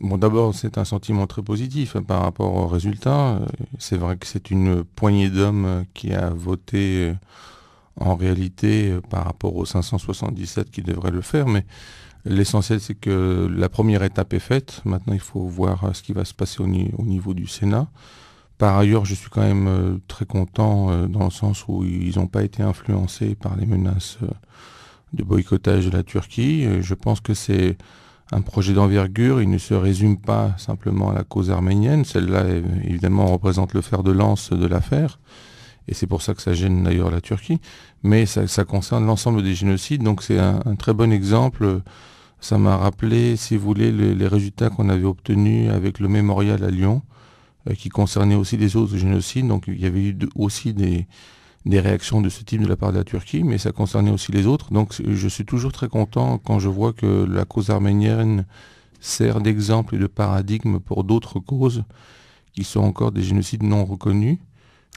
Bon, d'abord, c'est un sentiment très positif par rapport au résultat. C'est vrai que c'est une poignée d'hommes qui a voté en réalité par rapport aux 577 qui devraient le faire, mais l'essentiel, c'est que la première étape est faite. Maintenant, il faut voir ce qui va se passer au niveau du Sénat. Par ailleurs, je suis quand même très content dans le sens où ils n'ont pas été influencés par les menaces de boycottage de la Turquie. Je pense que c'est un projet d'envergure. Il ne se résume pas simplement à la cause arménienne. Celle-là, évidemment, représente le fer de lance de l'affaire. Et c'est pour ça que ça gêne d'ailleurs la Turquie. Mais ça concerne l'ensemble des génocides. Donc c'est un très bon exemple. Ça m'a rappelé, si vous voulez, les résultats qu'on avait obtenus avec le mémorial à Lyon, qui concernait aussi les autres génocides. Donc il y avait eu aussi des réactions de ce type de la part de la Turquie, mais ça concernait aussi les autres. Donc je suis toujours très content quand je vois que la cause arménienne sert d'exemple et de paradigme pour d'autres causes qui sont encore des génocides non reconnus.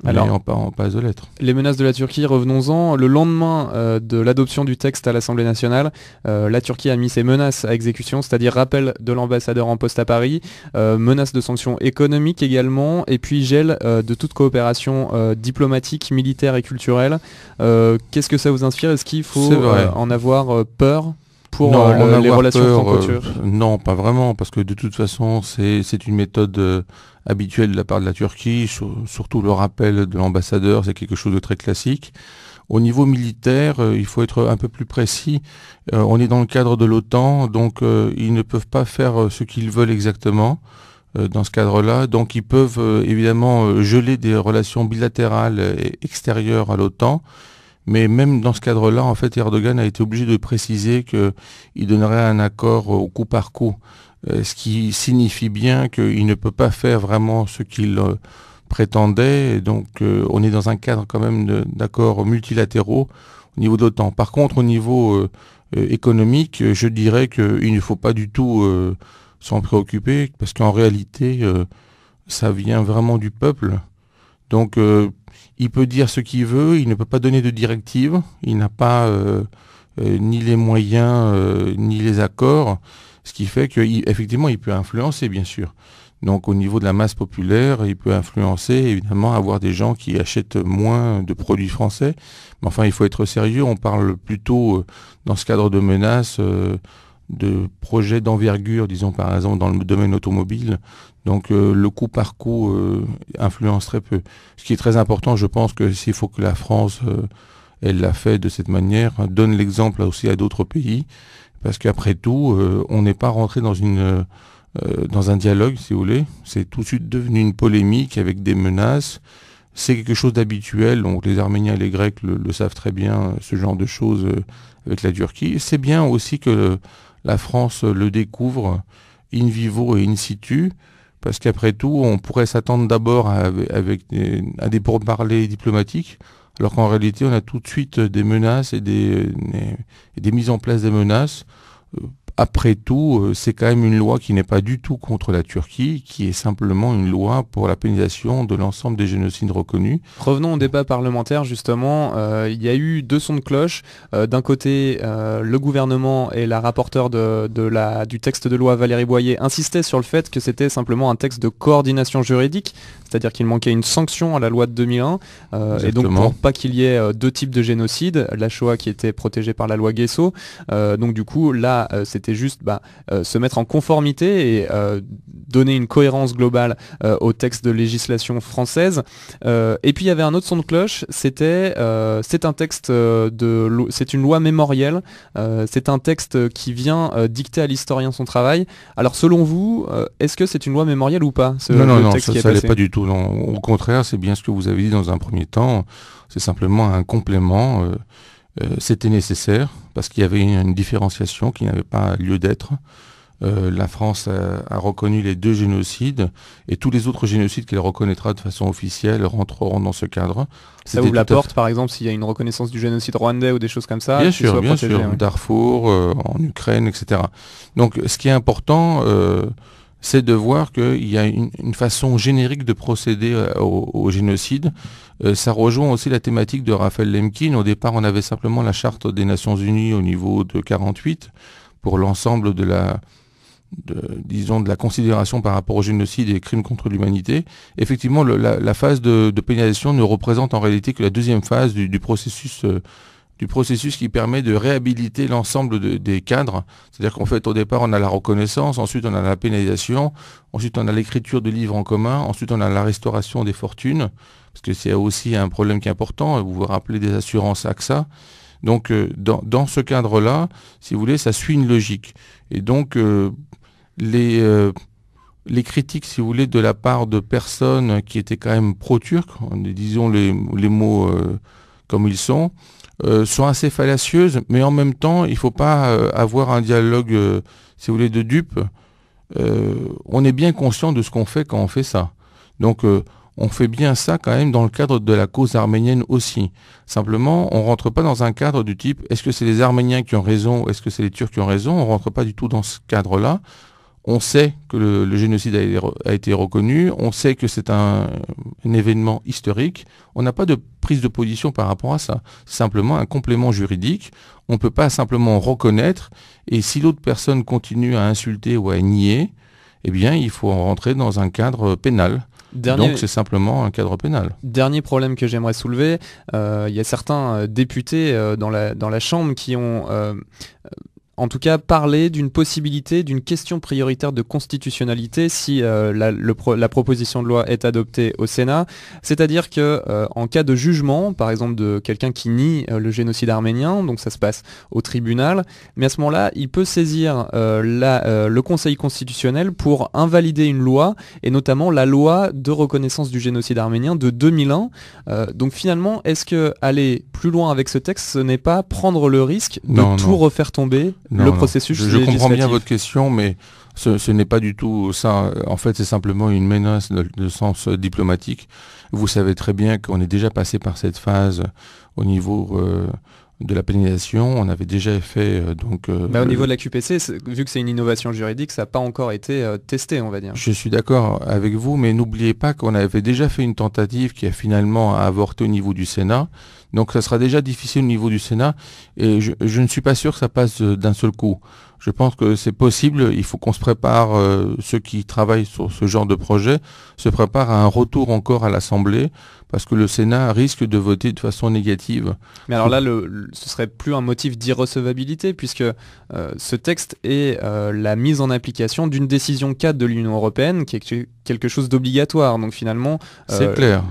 Alors, mais en passe de lettres. Les menaces de la Turquie, revenons-en. Le lendemain de l'adoption du texte à l'Assemblée nationale, la Turquie a mis ses menaces à exécution, c'est-à-dire rappel de l'ambassadeur en poste à Paris, menaces de sanctions économiques également, et puis gel de toute coopération diplomatique, militaire et culturelle. Qu'est-ce que ça vous inspire? Est-ce qu'il faut en avoir peur pour les relations franco-turques? Non, pas vraiment, parce que de toute façon, c'est une méthode habituelle de la part de la Turquie, surtout le rappel de l'ambassadeur, c'est quelque chose de très classique. Au niveau militaire, il faut être un peu plus précis. On est dans le cadre de l'OTAN, donc ils ne peuvent pas faire ce qu'ils veulent exactement dans ce cadre-là. Donc ils peuvent évidemment geler des relations bilatérales extérieures à l'OTAN. Mais même dans ce cadre-là, en fait, Erdogan a été obligé de préciser qu'il donnerait un accord au coup par coup. Ce qui signifie bien qu'il ne peut pas faire vraiment ce qu'il prétendait. Et donc on est dans un cadre quand même d'accords multilatéraux au niveau de l'OTAN. Par contre, au niveau économique, je dirais qu'il ne faut pas du tout s'en préoccuper, parce qu'en réalité, ça vient vraiment du peuple. Donc il peut dire ce qu'il veut, il ne peut pas donner de directives, il n'a pas ni les moyens ni les accords. Ce qui fait qu'effectivement, il peut influencer, bien sûr. Donc, au niveau de la masse populaire, il peut influencer, évidemment, avoir des gens qui achètent moins de produits français. Mais enfin, il faut être sérieux. On parle plutôt, dans ce cadre de menaces, de projets d'envergure, disons, par exemple, dans le domaine automobile. Donc, le coup par coup influence très peu. Ce qui est très important, je pense que s'il faut que la France, elle l'a fait de cette manière, donne l'exemple aussi à d'autres pays. Parce qu'après tout, on n'est pas rentré dans un dialogue, si vous voulez. C'est tout de suite devenu une polémique avec des menaces. C'est quelque chose d'habituel. Donc les Arméniens et les Grecs le savent très bien, ce genre de choses avec la Turquie. C'est bien aussi que la France le découvre in vivo et in situ. Parce qu'après tout, on pourrait s'attendre d'abord à des pourparlers diplomatiques. Alors qu'en réalité, on a tout de suite des menaces et des mises en place des menaces. Après tout, c'est quand même une loi qui n'est pas du tout contre la Turquie, qui est simplement une loi pour la pénalisation de l'ensemble des génocides reconnus. Revenons au débat parlementaire, justement. Il y a eu deux sons de cloche. D'un côté, le gouvernement et la rapporteure du texte de loi, Valérie Boyer, insistaient sur le fait que c'était simplement un texte de coordination juridique, c'est-à-dire qu'il manquait une sanction à la loi de 2001. Et donc, pour pas qu'il y ait deux types de génocides, la Shoah qui était protégée par la loi Guesso. Donc, du coup, là, c'était juste se mettre en conformité et donner une cohérence globale au texte de législation française. Et puis il y avait un autre son de cloche, c'est un texte c'est une loi mémorielle, c'est un texte qui vient dicter à l'historien son travail. Alors selon vous, est-ce que c'est une loi mémorielle ou pas, Non, ça l'est pas du tout. Non. Au contraire, c'est bien ce que vous avez dit dans un premier temps, c'est simplement un complément. C'était nécessaire parce qu'il y avait une différenciation qui n'avait pas lieu d'être. La France a reconnu les deux génocides et tous les autres génocides qu'elle reconnaîtra de façon officielle rentreront dans ce cadre. Ça ouvre la porte, par exemple, s'il y a une reconnaissance du génocide rwandais ou des choses comme ça. Bien sûr, oui. Darfour, en Ukraine, etc. Donc, ce qui est important, c'est de voir qu'il y a une façon générique de procéder au génocide. Ça rejoint aussi la thématique de Raphaël Lemkin. Au départ, on avait simplement la charte des Nations Unies au niveau de 48 pour l'ensemble de disons, de la considération par rapport au génocide et crimes contre l'humanité, effectivement, la phase de pénalisation ne représente en réalité que la deuxième phase du processus qui permet de réhabiliter l'ensemble des cadres. C'est-à-dire qu'en fait, au départ, on a la reconnaissance, ensuite on a la pénalisation, ensuite on a l'écriture de livres en commun, ensuite on a la restauration des fortunes, parce que c'est aussi un problème qui est important. Vous vous rappelez des assurances AXA. Donc, dans ce cadre-là, si vous voulez, ça suit une logique. Et donc, les critiques, si vous voulez, de la part de personnes qui étaient quand même pro-turcs, disons les mots comme ils sont assez fallacieuses, mais en même temps, il ne faut pas avoir un dialogue, si vous voulez, de dupes. On est bien conscient de ce qu'on fait quand on fait ça. Donc, on fait bien ça quand même dans le cadre de la cause arménienne aussi. Simplement, on ne rentre pas dans un cadre du type est-ce que c'est les Arméniens qui ont raison, est-ce que c'est les Turcs qui ont raison. On ne rentre pas du tout dans ce cadre-là. On sait que le génocide a été reconnu, on sait que c'est un événement historique. On n'a pas de prise de position par rapport à ça. C'est simplement un complément juridique. On ne peut pas simplement reconnaître. Et si l'autre personne continue à insulter ou à nier, eh bien, il faut rentrer dans un cadre pénal. Donc c'est simplement un cadre pénal. Dernier problème que j'aimerais soulever, il y a certains députés dans la Chambre qui ont en tout cas parler d'une possibilité, d'une question prioritaire de constitutionnalité si la proposition de loi est adoptée au Sénat. C'est-à-dire que en cas de jugement, par exemple de quelqu'un qui nie le génocide arménien, donc ça se passe au tribunal, mais à ce moment-là, il peut saisir le Conseil constitutionnel pour invalider une loi, et notamment la loi de reconnaissance du génocide arménien de 2001. Donc finalement, est-ce que aller plus loin avec ce texte, ce n'est pas prendre le risque de tout refaire tomber processus je comprends bien votre question, mais ce n'est pas du tout ça. En fait, c'est simplement une menace de sens diplomatique. Vous savez très bien qu'on est déjà passé par cette phase au niveau de la pénalisation. On avait déjà fait au niveau de la QPC, vu que c'est une innovation juridique, ça n'a pas encore été testé, on va dire. Je suis d'accord avec vous, mais n'oubliez pas qu'on avait déjà fait une tentative qui a finalement avorté au niveau du Sénat. Donc ça sera déjà difficile au niveau du Sénat, et je ne suis pas sûr que ça passe d'un seul coup. Je pense que c'est possible, il faut qu'on se prépare, ceux qui travaillent sur ce genre de projet, se préparent à un retour encore à l'Assemblée, parce que le Sénat risque de voter de façon négative. Mais alors là, ce serait plus un motif d'irrecevabilité, puisque ce texte est la mise en application d'une décision cadre de l'Union européenne, qui est quelque chose d'obligatoire. Donc finalement... c'est clair.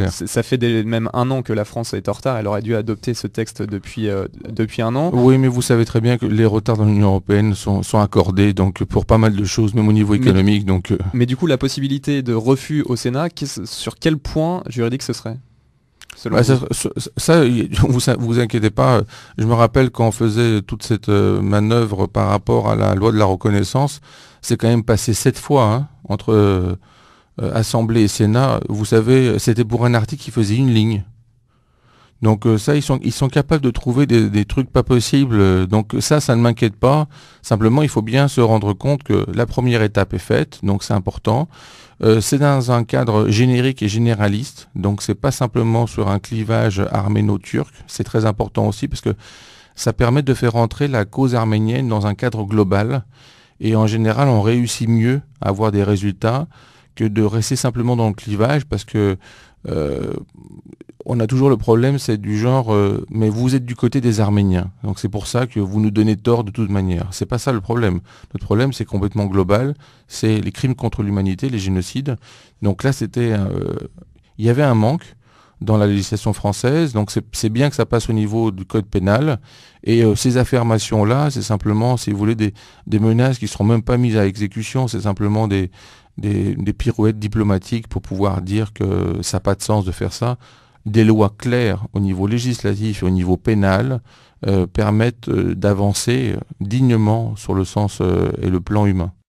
Ça fait même un an que la France est en retard, elle aurait dû adopter ce texte depuis un an. Oui, mais vous savez très bien que les retards dans l'Union européenne sont accordés donc pour pas mal de choses, même au niveau économique. Mais du coup, la possibilité de refus au Sénat, sur quel point juridique ce serait ? Vous inquiétez pas. Je me rappelle quand on faisait toute cette manœuvre par rapport à la loi de la reconnaissance, c'est quand même passé 7 fois entre Assemblée et Sénat. Vous savez, c'était pour un article qui faisait une ligne. Donc ça, ils sont capables de trouver des trucs pas possibles. Donc ça ne m'inquiète pas. Simplement, il faut bien se rendre compte que la première étape est faite, donc c'est important. C'est dans un cadre générique et généraliste, donc c'est pas simplement sur un clivage arméno-turc. C'est très important aussi parce que ça permet de faire entrer la cause arménienne dans un cadre global. Et en général, on réussit mieux à avoir des résultats que de rester simplement dans le clivage, parce que on a toujours le problème, c'est du genre mais vous êtes du côté des Arméniens, donc c'est pour ça que vous nous donnez tort de toute manière. C'est pas ça le problème. Notre problème, c'est complètement global, c'est les crimes contre l'humanité, les génocides. Donc là, il y avait un manque dans la législation française, donc c'est bien que ça passe au niveau du code pénal, et ces affirmations-là, c'est simplement, si vous voulez, des menaces qui ne seront même pas mises à exécution, c'est simplement des pirouettes diplomatiques pour pouvoir dire que ça n'a pas de sens de faire ça. Des lois claires au niveau législatif et au niveau pénal permettent d'avancer dignement sur le sens et le plan humain.